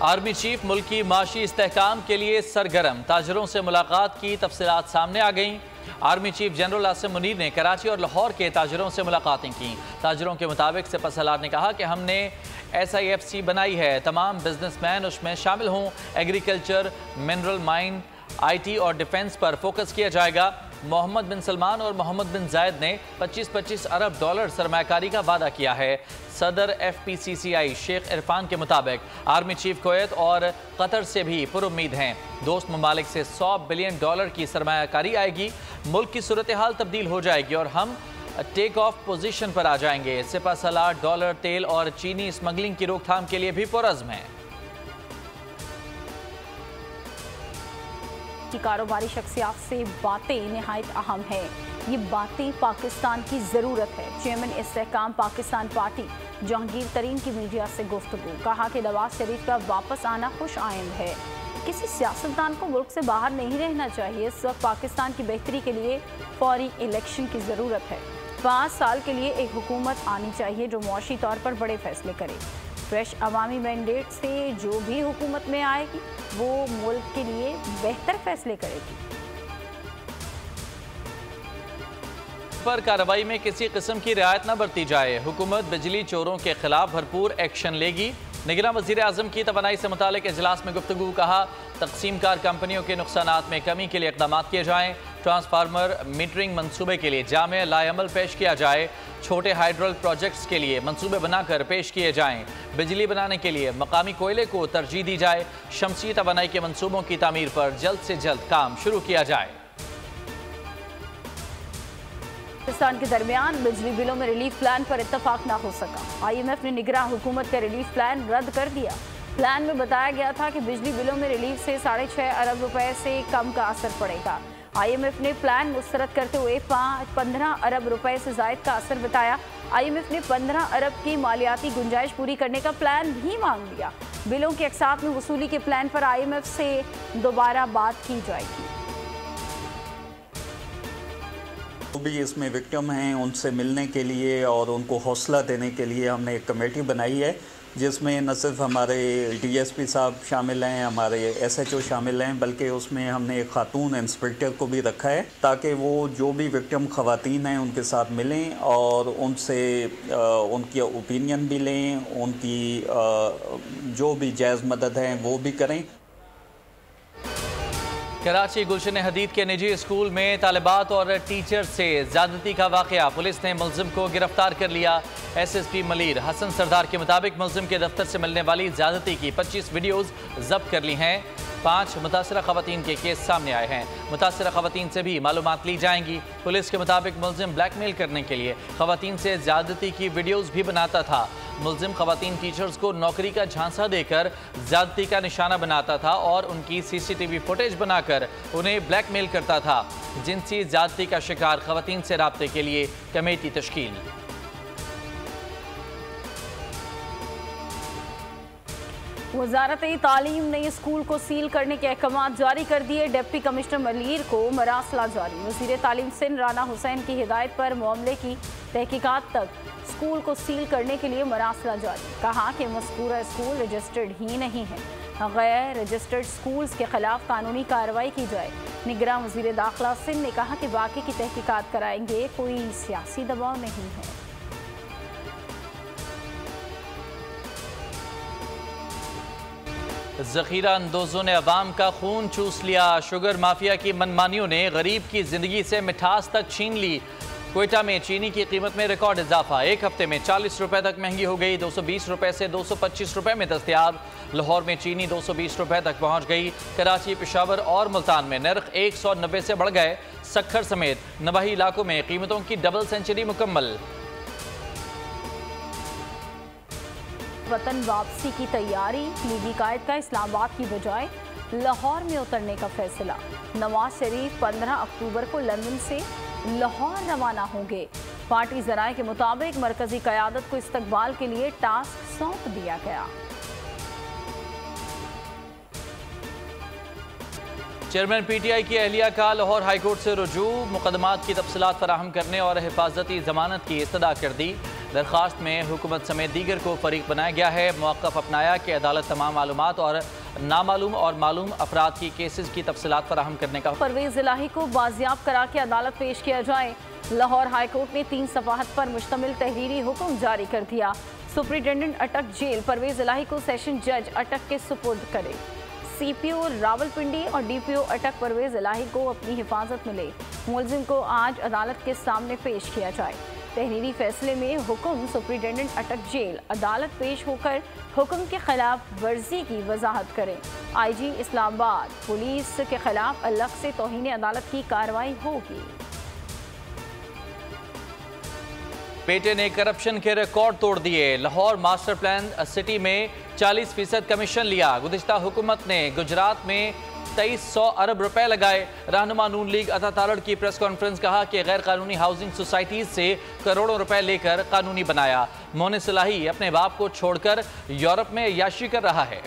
Army chief मुल्क की माशी इस्तेहकाम के लिए सरगर्म, ताजरों से मुलाकात की तफसीलात सामने आ गईं। Army chief general Asim Munir ने कराची और लाहौर के ताजरों से मुलाकातें की। ताजरों के मुताबिक सिपहसालार ने कहा कि हमने SIFC बनाई है, तमाम बिजनेसमैन उसमें शामिल हों। एग्रीकल्चर, मिनरल माइन, IT और डिफेंस पर फोकस किया जाएगा। मोहम्मद बिन सलमान और मोहम्मद बिन जायद ने 25-25 अरब डॉलर सरमायाकारी का वादा किया है। सदर FPCCI शेख इरफान के मुताबिक आर्मी चीफ कुवैत और कतर से भी पुरुम्मीद हैं। दोस्त ममालिक से $100 बिलियन की सरमायाकारी आएगी। मुल्क की सूरत हाल तब्दील हो जाएगी और हम टेक ऑफ पोजीशन पर आ जाएंगे। सिपहसालार डॉलर, तेल और चीनी स्मगलिंग की रोकथाम के लिए भी पुरअज़्म है। की कारोबारी शख्सियात से बातें निहायत अहम है। ये बातें पाकिस्तान की ज़रूरत है। चेयरमैन इस्तेहकाम पाकिस्तान पार्टी जहांगीर तरीन की मीडिया से गुफ्तगू, कहा कि नवाज शरीफ का वापस आना खुश आइंद है। किसी सियासतदान को मुल्क से बाहर नहीं रहना चाहिए। इस वक्त पाकिस्तान की बेहतरी के लिए फौरी इलेक्शन की ज़रूरत है। 5 साल के लिए एक हुकूमत आनी चाहिए जो मुआशी तौर पर बड़े फैसले करे। फ्रेश अवामी मैंडेट से जो भी हुकूमत में आएगी वो मुल्क के लिए बेहतर फैसले करेगी। पर कार्रवाई में किसी किस्म की रियायत न बरती जाए। हुकूमत बिजली चोरों के खिलाफ भरपूर एक्शन लेगी। निगरान वज़ीर आज़म की तवानाई से मुतालिक इजलास में गुफ्तगू, कहा तकसीम कार कंपनियों के नुकसानात में कमी के लिए इक़दाम किए जाएँ। ट्रांसफार्मर मीटरिंग मंसूबे के लिए जामे लाएअमल पेश किया जाए। छोटे हाइड्रोल प्रोजेक्ट्स के लिए मंसूबे बनाकर पेश किए जाएँ। बिजली बनाने के लिए मकामी कोयले को तरजीह दी जाए। शमसी तवानाई के मंसूबों की तामीर पर जल्द से जल्द काम शुरू किया जाए। पाकिस्तान के दरमियान बिजली बिलों में रिलीफ प्लान पर इत्तफाक ना हो सका। IMF ने निगरान हुकूमत का रिलीफ प्लान रद्द कर दिया। प्लान में बताया गया था कि बिजली बिलों में रिलीफ से 6.5 अरब रुपए से कम का असर पड़ेगा। IMF ने प्लान मुस्तरद करते हुए 15 अरब रुपए से जायद का असर बताया। IMF ने 15 अरब की मालियाती गुंजाइश पूरी करने का प्लान भी मांग लिया। बिलों के अक़सात में वसूली के प्लान पर IMF से दोबारा बात की जाएगी। जो भी इसमें विक्टिम हैं उनसे मिलने के लिए और उनको हौसला देने के लिए हमने एक कमेटी बनाई है, जिसमें न सिर्फ हमारे DSP साहब शामिल हैं, हमारे SHO शामिल हैं, बल्कि उसमें हमने एक खातून इंस्पेक्टर को भी रखा है ताकि वो जो भी विक्टिम ख़वातीन हैं उनके साथ मिलें और उनसे उनकी ओपिनियन भी लें, उनकी जो भी जायज़ मदद है वो भी करें। कराची गुलशन हदीद के निजी स्कूल में तालिबात और टीचर से ज़्यादती का वाक़या, पुलिस ने मुलजिम को गिरफ्तार कर लिया। SSP मलीर हसन सरदार के मुताबिक मुलजिम के दफ्तर से मिलने वाली ज़्यादती की 25 वीडियोज़ जब्त कर ली हैं। 5 मुतासरा ख़वातीन के केस सामने आए हैं। मुतासरा ख़वातीन से भी मालूमात ली जाएंगी। पुलिस के मुताबिक मुलजिम ब्लैकमेल करने के लिए ख़वातीन से ज़्यादती की वीडियोज़ भी बनाता था। मुलजिम ख़वातीन टीचर्स को नौकरी का झांसा देकर ज़्यादती का निशाना बनाता था और उनकी CCTV फुटेज बनाकर उन्हें ब्लैकमेल करता था। जिनसी ज़्यादती का शिकार ख़वातीन से राब्ते के लिए कमेटी तश्कील। वज़ारत तालीम ने स्कूल को सील करने के अहकाम जारी कर दिए। डिप्टी कमिश्नर मलीर को मरासला जारी। वज़ीर तालीम सिंध राना हुसैन की हिदायत पर मामले की तहकीकात तक स्कूल को सील करने के लिए मरासला जारी। कहा कि मज़कूरा स्कूल रजिस्टर्ड ही नहीं है, गैर रजिस्टर्ड स्कूल्स के खिलाफ कानूनी कार्रवाई की जाए। निगरान वज़ीर दाखिला सिंध ने कहा कि बाकी की तहकीकात कराएंगे, कोई सियासी दबाव नहीं है। ज़ख़ीरा अंदोज़ों ने अवाम का खून चूस लिया। शुगर माफिया की मनमानियों ने गरीब की ज़िंदगी से मिठास तक छीन ली। क्वेटा में चीनी की कीमत में रिकॉर्ड इजाफा, एक हफ्ते में 40 रुपए तक महंगी हो गई। 220 रुपए से 225 रुपए में दस्तयाब। लाहौर में चीनी 220 रुपए तक पहुंच गई। कराची, पेशावर और मुल्तान में नर्ख 190 से बढ़ गए। सक्खर समेत नवाही इलाकों में कीमतों की डबल सेंचुरी मुकम्मल। वतन वापसी की तैयारी, लीगी कायद का इस्लामाबाद की बजाय लाहौर में उतरने का फैसला। नवाज शरीफ 15 अक्टूबर को लंदन से लाहौर रवाना होंगे। पार्टी ज़राए के मुताबिक मरकजी क़यादत को इस्तकबाल के लिए टास्क सौंप दिया गया। चेयरमैन PTI की अहलिया का लाहौर हाईकोर्ट से रुजू, मुकदमात की तफसीलात फराहम करने और हिफाजती जमानत की इस्तदा कर दी। दरख्वास्त में हुकूमत समेत दीगर को फरीक बनाया गया है। मौक़िफ़ अपनाया कि अदालत तमाम मालूमात और नामालूम और मालूम अफराद की केसेस की तफसीलात फराहम करने का। परवेज़ इलाही को बाजियाब करा के अदालत पेश किया जाए। लाहौर हाईकोर्ट ने 3 सफ़ाहत पर मुश्तमिल तहरीरी हुक्म जारी कर दिया। सुप्रिटेंडेंट अटक जेल परवेज़ इलाही को सेशन जज अटक के सुपुर्द करे। CPO रावलपिंडी और DPO अटक परवेज़ इलाही को अपनी हिफाजत मिले। मुलजिम को आज अदालत के सामने पेश किया जाए। तहरीरी फैसले में हुक्म सुप्रिटेंडेंट अटक जेल अदालत पेश होकर हुक्म के खिलाफ वर्जी की वजाहत करें। IG इस्लामाबाद पुलिस के खिलाफ अलग से तौहीन अदालत की कार्रवाई होगी। बेटे ने करप्शन के रिकॉर्ड तोड़ दिए। लाहौर मास्टर प्लान सिटी में 40% कमीशन लिया। गुज़िश्ता हुकूमत ने गुजरात में 2300 अरब रुपए लगाए। रहनुमा नून लीग अता तालड़ की प्रेस कॉन्फ्रेंस, कहा कि गैर कानूनी हाउसिंग सोसाइटीज से करोड़ों रुपए लेकर कानूनी बनाया। मोहन सलाही अपने बाप को छोड़कर यूरोप में याशी कर रहा है।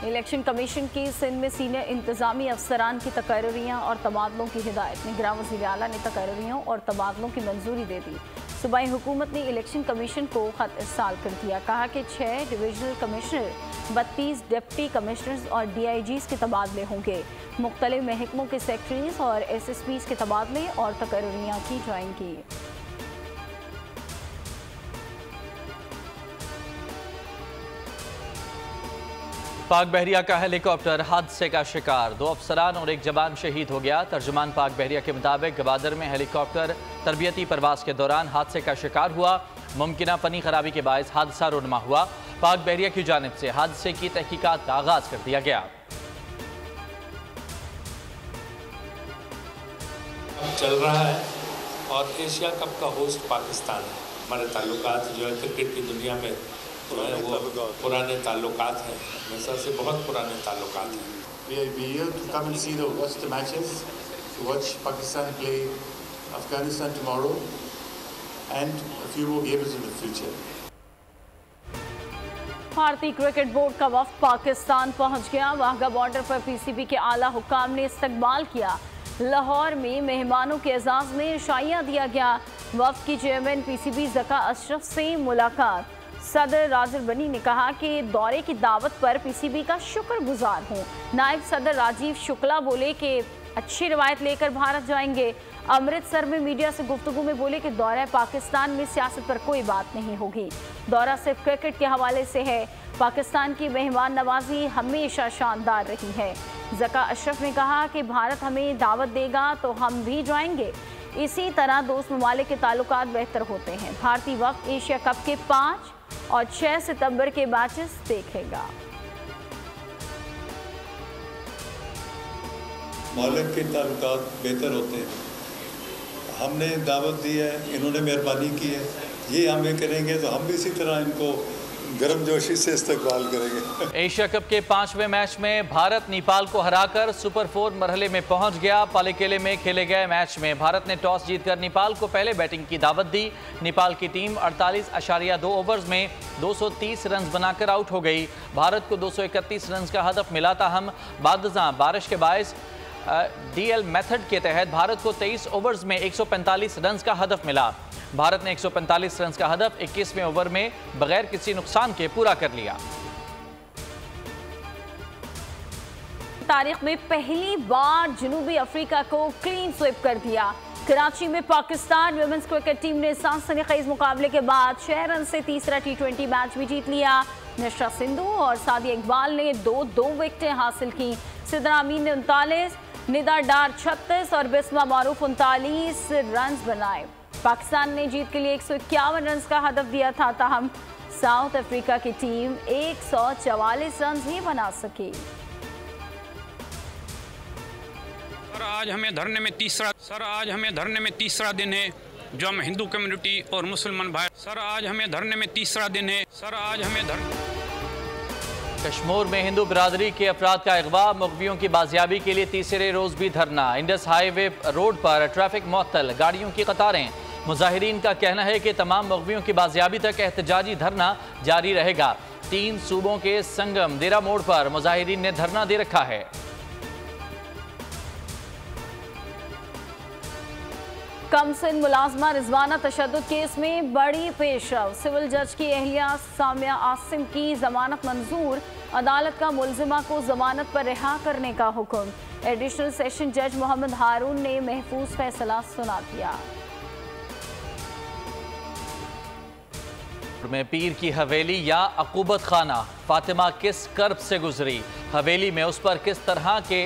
इलेक्शन कमीशन की सिंध में सीनियर इंतजामी अफसरान की तकर्रियाँ और तबादलों की हिदायत। निगरान वज़ीर आला ने तकर्रियों और तबादलों की मंजूरी दे दी। सूबाई हुकूमत ने इलेक्शन कमीशन को खत इरसाल कर दिया। कहा कि 6 डिविजनल कमिश्नर, 32 डिप्टी कमिश्नर्स और DIGs के तबादले होंगे। मुख्तलिफ महकमों के सेक्रेटरीज और SSPs के तबादले और तकर्रियाँ की जाएंगी। पाक बहरिया का हेलीकॉप्टर हादसे का शिकार। 2 अफसरान और 1 जवान शहीद हो गया। तर्जुमान पाक बहरिया के मुताबिक गवादर में हेलीकॉप्टर तरबियती परवास के दौरान हादसे का शिकार हुआ। मुमकिना फनी खराबी के बायस हादसा रोनमा हुआ। पाक बहरिया की जानिब से हादसे की तहकीकात का आगाज कर दिया गया। चल रहा है और एशिया कप का होस्ट पाकिस्तान है। हमारे ताल्लुकात जो है क्रिकेट की दुनिया में वो पुराने ताल्लुकात हैं, हमेशा से बहुत पुराने ताल्लुकात हैं। We are here to come and see the watch the matches, to watch Pakistan play Afghanistan tomorrow, and a few more games in the future. भारतीय क्रिकेट बोर्ड का वफ्द पाकिस्तान पहुंच गया। वाघा बॉर्डर पर PCB के आला हुक्काम ने इस्तकबाल किया। लाहौर में मेहमानों के एजाज में शाइया दिया गया। वफ्द की चेयरमैन PCB ज़का अशरफ से मुलाकात। सदर राजिल बनी ने कहा कि दौरे की दावत पर PCB का शुक्रगुजार हूँ। नायब सदर राजीव शुक्ला बोले कि अच्छी रवायत लेकर भारत जाएंगे। अमृतसर में मीडिया से गुफ्तगू में बोले कि दौरा पाकिस्तान में सियासत पर कोई बात नहीं होगी, दौरा सिर्फ क्रिकेट के हवाले से है। पाकिस्तान की मेहमान नवाजी हमेशा शानदार रही है। ज़का अशरफ ने कहा कि भारत हमें दावत देगा तो हम भी जाएंगे। इसी तरह दोस्त ममालिक के ताल्लुकात बेहतर होते हैं। भारतीय वक्त एशिया कप के 5 और 6 सितंबर के मैचेस देखेगा। ममालिक के ताल्लुकात बेहतर होते हैं। हमने दावत दी है, इन्होंने मेहरबानी की है, ये हमें करेंगे तो हम भी इसी तरह इनको गर्मजोशी से इस्तकबाल करेंगे। एशिया कप के 5वें मैच में भारत नेपाल को हराकर सुपर 4 मरहले में पहुंच गया। पालेकेले में खेले गए मैच में भारत ने टॉस जीतकर नेपाल को पहले बैटिंग की दावत दी। नेपाल की टीम 48.2 ओवर्स में 230 रन बनाकर आउट हो गई। भारत को 231 रन का हदफ मिला था। हम बादशाह बारिश के बायस DL मेथड के तहत भारत को 23 ओवर्स में 145 रन का हदफ मिला। भारत ने 145 रन का हदफ 21वें ओवर में बगैर किसी नुकसान के पूरा कर लिया। तारीख में पहली बार जनूबी अफ्रीका को क्लीन स्वीप कर दिया। कराची में पाकिस्तान वुमेन्स क्रिकेट टीम ने सनसनीखेज मुकाबले के बाद 6 रन से तीसरा T20 मैच भी जीत लिया। निशा सिंधु और सादिया इकबाल ने 2-2 विकेटें हासिल की। सिद्रा अमीन ने 39, निदा डार 36 और बिस्मा मारूफ 39 रन बनाए। पाकिस्तान ने जीत के लिए 151 रन का हदफ दिया था, ताहम साउथ अफ्रीका की टीम 144 रन ही बना सकी। आज हमें धरने में तीसरा दिन है जो हम हिंदू कम्युनिटी और मुसलमान भाई आज हमें धरने में तीसरा दिन है। कश्मीर में हिंदू बिरादरी के अफराद का अगवा, मुग़वियों की बाजियाबी के लिए तीसरे रोज भी धरना। इंडस हाईवे रोड पर ट्रैफिक मुअत्तल, गाड़ियों की कतारें। मुजाहिरीन का कहना है कि तमाम मुग़वियों की बाजियाबी तक एहतजाजी धरना जारी रहेगा। 3 सूबों के संगम देरा मोड़ पर मुजाहिरीन ने धरना दे रखा है। कमसिन मुलाजमा रिजवाना तशद्दुद केस में बड़ी पेशरफ। सिविल जज की अहलिया सामिया आसिम की जमानत मंजूर। अदालत का मुलजिमा को जमानत पर रिहा करने का हुक्म। एडिशनल सेशन जज मोहम्मद हारून ने महफूज फैसला सुना दिया। में पीर की हवेली या अकूबत खाना, फातिमा किस कर्ब से गुजरी, हवेली में उस पर किस तरह के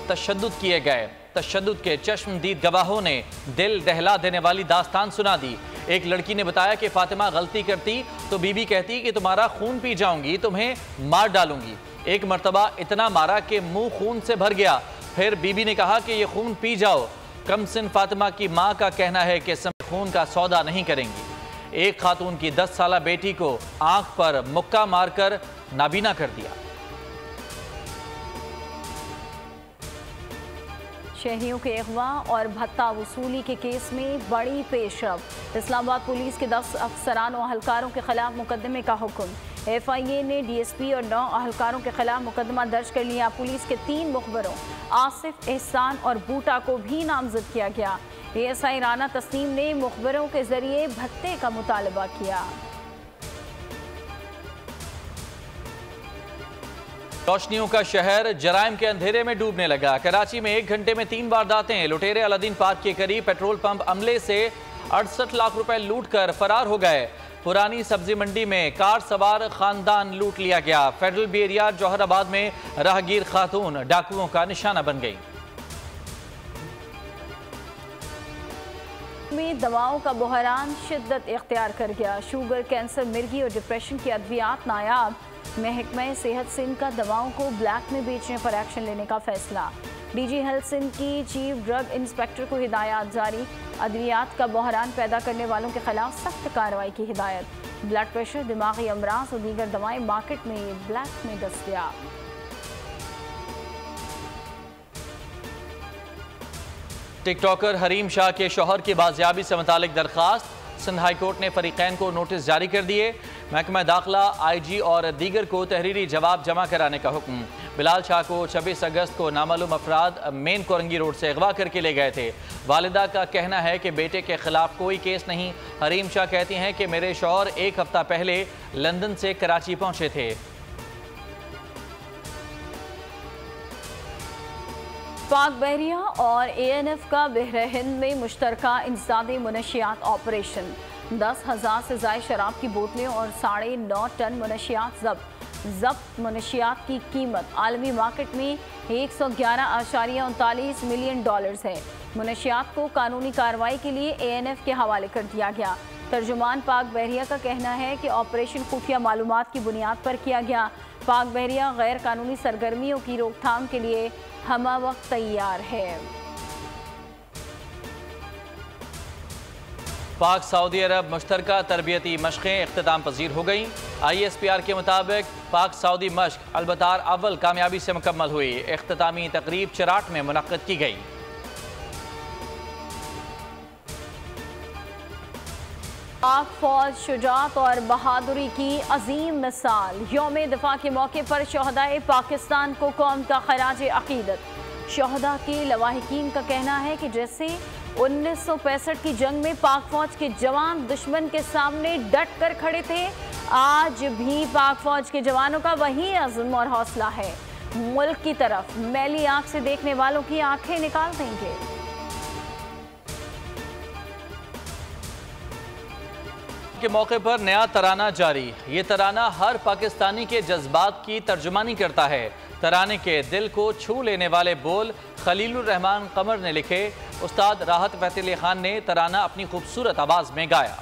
तशद्दुद किए गए। तशद्दुद के चश्मदीद गवाहों ने दिल दहला देने वाली दास्तान सुना दी। एक लड़की ने बताया कि फातिमा गलती करती तो बीबी कहती कि तुम्हारा खून पी जाऊंगी, तुम्हें मार डालूंगी। एक मर्तबा इतना मारा कि मुंह खून से भर गया। फिर बीबी ने कहा कि ये खून पी जाओ। कमसिन फातिमा की मां का कहना है कि खून का सौदा नहीं करेंगी। एक खातून की 10 साला बेटी को आंख पर मुक्का मारकर नाबीना कर दिया। शहरियों के अगवा और भत्ता वसूली के केस में बड़ी पेशरफ। इस्लामाबाद पुलिस के 10 अफसरान और अहलकारों के खिलाफ मुकदमे का हुक्म। FIA ने DSP और 9 अहलकारों के खिलाफ मुकदमा दर्ज कर लिया। पुलिस के 3 मुखबरों आसिफ, एहसान और बूटा को भी नामजद किया गया। ASI राना तस्नीम ने मुखबरों के जरिए भत्ते का मुतालबा किया। रोशनियों का शहर जराइम के अंधेरे में डूबने लगा। कराची में 1 घंटे में 3 वारदातें। लुटेरे अलादीन पार्क के करीब पेट्रोल पंप अमले से 68 लाख रुपए लूट कर फरार हो गए। पुरानी सब्जी मंडी में कार सवार खानदान लूट लिया गया। फेडरल बी एरिया जौहराबाद में राहगीर खातून डाकुओं का निशाना बन गई। में दवाओं का बहरान शिद्दत इख्तियार कर गया। शुगर, कैंसर, मिर्गी और डिप्रेशन की अद्वियात नायाब। महकमा सेहत सिंध का दवाओं को ब्लैक में बेचने पर एक्शन लेने का फैसला। DG हेल्थ सिंध की चीफ ड्रग इंस्पेक्टर को हिदायत जारी। अद्वियात का बहरान पैदा करने वालों के खिलाफ सख्त कार्रवाई की हिदायत। ब्लड प्रेशर, दिमागी अमराज और दीगर दवाएं मार्केट में ब्लैक में दस्तयाब। टिकटॉकर हरीम शाह के शौहर की बाजियाबी से मुतालिक दरखास्त। सिंध हाई कोर्ट ने फरीकैन को नोटिस जारी कर दिए। महकमा दाखिला, IG और दीगर को तहरीरी जवाब जमा कराने का हुक्म। बिलाल शाह को 26 अगस्त को नामालूम अफराद मेन कोरंगी रोड से अगवा करके ले गए थे। वालिदा का कहना है कि बेटे के खिलाफ कोई केस नहीं। हरीम शाह कहती हैं कि मेरे शौहर 1 हफ्ता पहले लंदन से कराची पहुंचे थे। पाक बहरिया और ANF का बहर हिंद में मुश्तरका इंसदादी मुनशियात ऑपरेशन। 10,000 से ज़ायद शराब की बोतलें और 9.5 टन मुनशियात जब्त। मुनशियात की कीमत आलमी मार्केट में $111.39 मिलियन है। मुनशियात को कानूनी कार्रवाई के लिए ANF के हवाले कर दिया गया। तर्जुमान पाक बहरिया का कहना है कि ऑपरेशन खुफिया मालूमात की बुनियाद पर किया गया। पाक बहरिया गैर कानूनी सरगर्मियों की रोकथाम के लिए हमा वक्त तैयार है। पाक सऊदी अरब मुश्तरका तरबियती मशक़ें इख्तिताम पजीर हो गई। ISPR के मुताबिक पाक सऊदी मशक़ अलबतार अव्वल कामयाबी से मुकम्मल हुई। इख्तितामी तकरीब चराट में मुनक्किद की गई। पाक फौज शुजाअत और बहादुरी की अजीम मिसाल। यौम दिफा के मौके पर शहदाए पाकिस्तान को कौम का खराज अकीदत। शहदा के लवाहिकीन का कहना है कि जैसे 1965 की जंग में पाक फौज के जवान दुश्मन के सामने डट कर खड़े थे, आज भी पाक फौज के जवानों का वही अज़्म और हौसला है। मुल्क की तरफ मैली आंख से देखने वालों की आंखें निकाल देंगे। के मौके पर नया तराना जारी। ये तराना हर पाकिस्तानी के जज्बात की तर्जुमानी करता है। तराने के दिल को छू लेने वाले बोल खलीलुर रहमान कमर ने लिखे। उस्ताद राहत फ़तेह अली खान ने तराना अपनी खूबसूरत आवाज़ में गाया।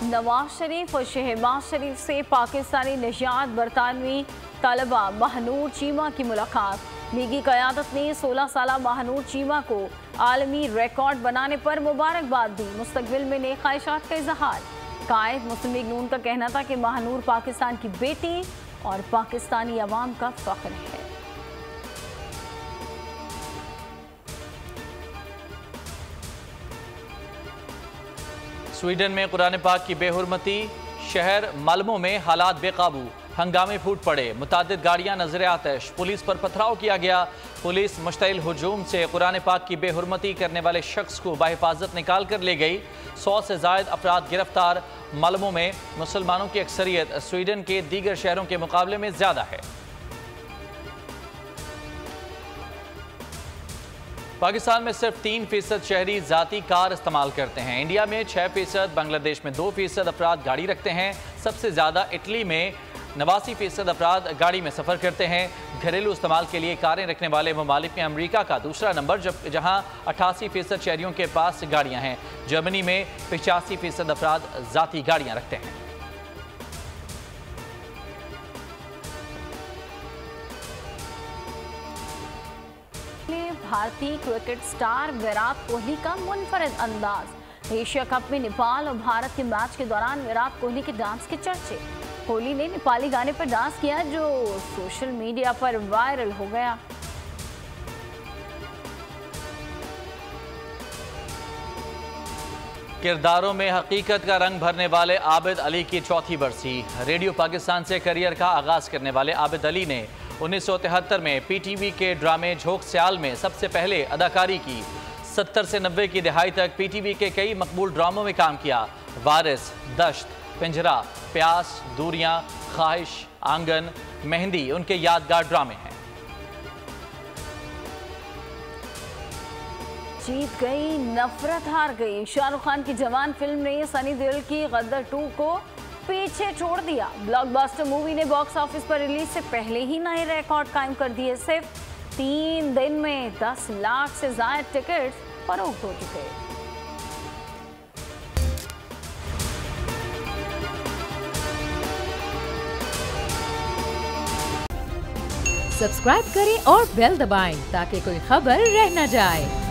नवाज शरीफ और शहबाज शरीफ से पाकिस्तानी निजात बरतानवी तलबा महानूर चीमा की मुलाकात। लीगी क़यादत ने 16 साला महानूर चीमा को आलमी रिकॉर्ड बनाने पर मुबारकबाद दी। मुस्तकबिल में नेक ख्वाहिशात का इजहार। कायद मुस्लिम लीग नून का कहना था कि महानूर पाकिस्तान की बेटी और पाकिस्तानी अवाम का फख्र है। स्वीडन में कुरान पाक की बेहुरमती। शहर मालमो में हालात बेकाबू। हंगामे फूट पड़े। मुतादिद गाड़ियां नजर आतिश। पुलिस पर पथराव किया गया। पुलिस मुश्तइल हुजूम से कुरान पाक की बेहुरमती करने वाले शख्स को बाहिफाजत निकाल कर ले गई। 100 से ज़ायद अफराद गिरफ्तार। मालूमों में मुसलमानों की अक्सरियत स्वीडन के दीगर शहरों के मुकाबले में ज़्यादा है। पाकिस्तान में सिर्फ 3% शहरी ज़ाती कार इस्तेमाल करते हैं। इंडिया में 6%, बांग्लादेश में 2% अफराद गाड़ी रखते हैं। सबसे ज़्यादा इटली में 89% अफराद गाड़ी में सफ़र करते हैं। घरेलू इस्तेमाल के लिए कारें रखने वाले ममालिक में अमरीका का दूसरा नंबर, जहां 88% शहरियों के पास गाड़ियां हैं। जर्मनी में 85% अफराद ज़ाती गाड़ियां रखते हैं। भारतीय क्रिकेट स्टार विराट कोहली का मुनफरिद अंदाज। एशिया कप में नेपाल और भारत के मैच के दौरान विराट कोहली के डांस के चर्चे। कोहली ने नेपाली गाने पर डांस किया जो सोशल मीडिया पर वायरल हो गया। किरदारों में हकीकत का रंग भरने वाले आबिद अली की चौथी बरसी। रेडियो पाकिस्तान से करियर का आगाज करने वाले आबिद अली ने 1973 में पीटीवी के ड्रामे झोंक स्याल में सबसे पहले अदाकारी की। 70 से 90 की दहाई तक पीटीवी के कई मकबूल ड्रामों में काम किया। वारिस, दश्त, पिंजरा, प्यास, दूरियां, ख्वाहिश, आंगन, मेहंदी उनके यादगार ड्रामे हैं। जीत गई नफरत हार गई। शाहरुख खान की जवान फिल्म ने सनी देओल की गदर 2 को पीछे छोड़ दिया। ब्लॉकबस्टर मूवी ने बॉक्स ऑफिस पर रिलीज से पहले ही नए रिकॉर्ड कायम कर दिए। सिर्फ 3 दिन में 10 लाख से ज्यादा टिकट्स फरोख्त हो चुके। सब्सक्राइब करें और बेल दबाएं ताकि कोई खबर रह न जाए।